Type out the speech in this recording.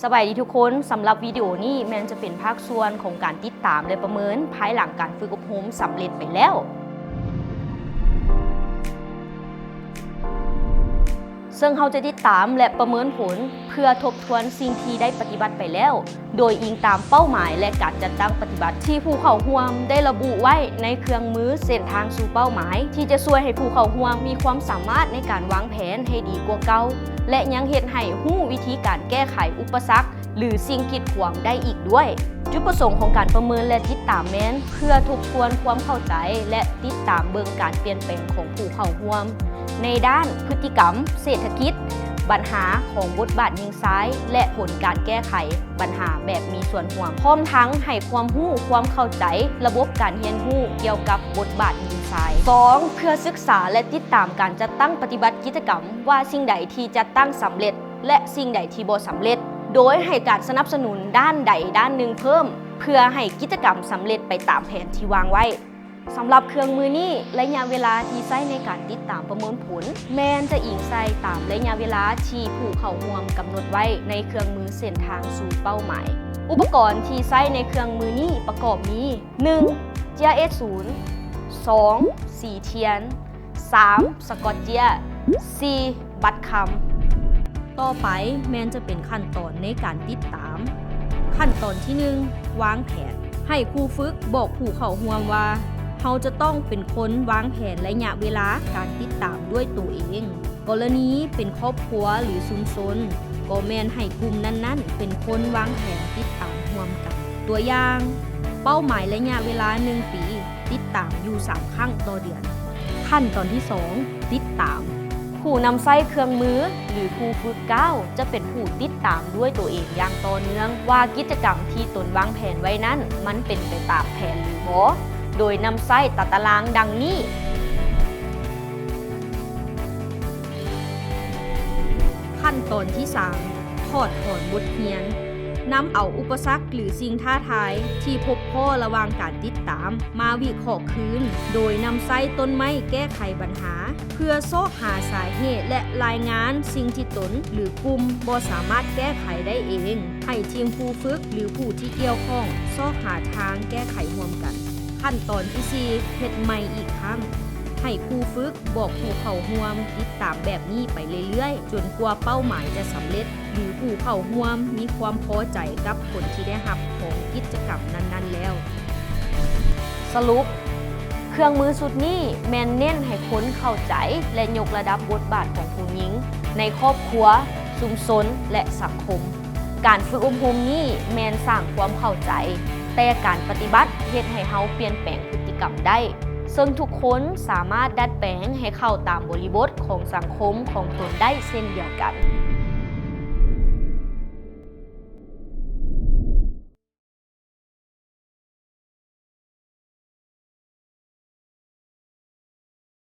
สบายดีทุกคนสำหรับวิดีโอนี้แมนจะเป็นภาคส่วนของการติดตามและประเมินภายหลังการฝึกอบรมสำเร็จไปแล้วซึ่งเราจะติดตามและประเมินผลเพื่อทบทวนสิ่งที่ได้ปฏิบัติไปแล้วโดยอิงตามเป้าหมายและการจัดตั้งปฏิบัติที่ผู้เข้าร่วมได้ระบุไว้ในเครื่องมือเส้นทางสู่เป้าหมายที่จะช่วยให้ผู้เข้าร่วมมีความสามารถในการวางแผนให้ดีกว่าเก่าและยังเฮ็ดให้รู้วิธีการแก้ไขอุปสรรคหรือสิ่งกีดขวางได้อีกด้วยจุดประสงค์ของการประเมินและติดตามแม้นเพื่อทบทวนความเข้าใจและติดตามเบิ่งการเปลี่ยนแปลงของผู้เข้าร่วมในด้านพฤติกรรมเศรษฐกิจปัญหาของบทบาทยิงซ้ายและผลการแก้ไขปัญหาแบบมีส่วนร่วมพร้อมทั้งให้ความรู้ความเข้าใจระบบการเรียนรู้เกี่ยวกับบทบาทยิงซ้าย 2. เพื่อศึกษาและติดตามการจัดตั้งปฏิบัติกิจกรรมว่าสิ่งใดที่จัดตั้งสำเร็จและสิ่งใดที่บ่สำเร็จโดยให้การสนับสนุนด้านใดด้านหนึ่งเพิ่มเพื่อให้กิจกรรมสำเร็จไปตามแผนที่วางไว้สำหรับเครื่องมือนี้ระยะเวลาที่ใช้ในการติดตามประเมินผลแม้นจะอิงใส่ตามระยะเวลาที่ผู้เข้าร่วมกำหนดไว้ในเครื่องมือเส้นทางสู่เป้าหมายอุปกรณ์ที่ใช้ในเครื่องมือนี้ประกอบมี 1. เจีย S0 2. สีเทียน 3. สกอตเจีย 4. บัตรคำต่อไปแม้นจะเป็นขั้นตอนในการติดตามขั้นตอนที่ 1. วางแผนให้ครูฝึกบอกผู้เข้าร่วมว่าเราจะต้องเป็นคนวางแผนระยะเวลาการติดตามด้วยตัวเองกรณีเป็นครอบครัวหรือชุมชนก็แม่นให้กลุ่มนั้นๆเป็นคนวางแผนติดตามร่วมกันตัวอย่างเป้าหมายระยะเวลา1 ปีติดตามอยู่3 ครั้งต่อเดือนขั้นตอนที่ 2 ติดตามผู้นำใช้เครื่องมือหรือผู้ฝึก9จะเป็นผู้ติดตามด้วยตัวเองอย่างต่อเนื่องว่ากิจกรรมที่ตนวางแผนไว้นั้นมันเป็นไปตามแผนหรือบ่โดยนำไส้ตัดตารางดังนี้ขั้นตอนที่ 3 ถอดถอนบทเรียนนำเอาอุปสรรคหรือสิ่งท้าทายที่พบพ่อระหว่างการติดตามมาวิเคราะห์คืนโดยนำไส้ต้นไม้แก้ไขปัญหาเพื่อซอกหาสาเหตุและรายงานสิ่งที่ตนหรือกลุ่มบ่สามารถแก้ไขได้เองให้ทีมผู้ฝึกหรือผู้ที่เกี่ยวข้องซอกหาทางแก้ไขร่วมกันขั้นตอนที่ 4 เฮ็ดใหม่อีกครั้งให้ผู้ฝึกบอกผู้เข้าร่วมติดตามแบบนี้ไปเรื่อยๆจนกว่าเป้าหมายจะสำเร็จหรือผู้เข้าร่วมมีความพอใจกับผลที่ได้รับของกิจกรรมนั้นๆแล้วสรุปเครื่องมือสุดนี้แม่นเน้นให้คนเข้าใจและยกระดับบทบาทของผู้หญิงในครอบครัวชุมชนและสังคมการฝึกอบรมนี้แม่นสร้างความเข้าใจแต่การปฏิบัติเฮ็ดให้เฮาเปลี่ยนแปลงพฤติกรรมได้ซึ่งทุกคนสามารถดัดแปลงให้เข้าตามบริบทของสังคมของตนได้เช่นเดียวกัน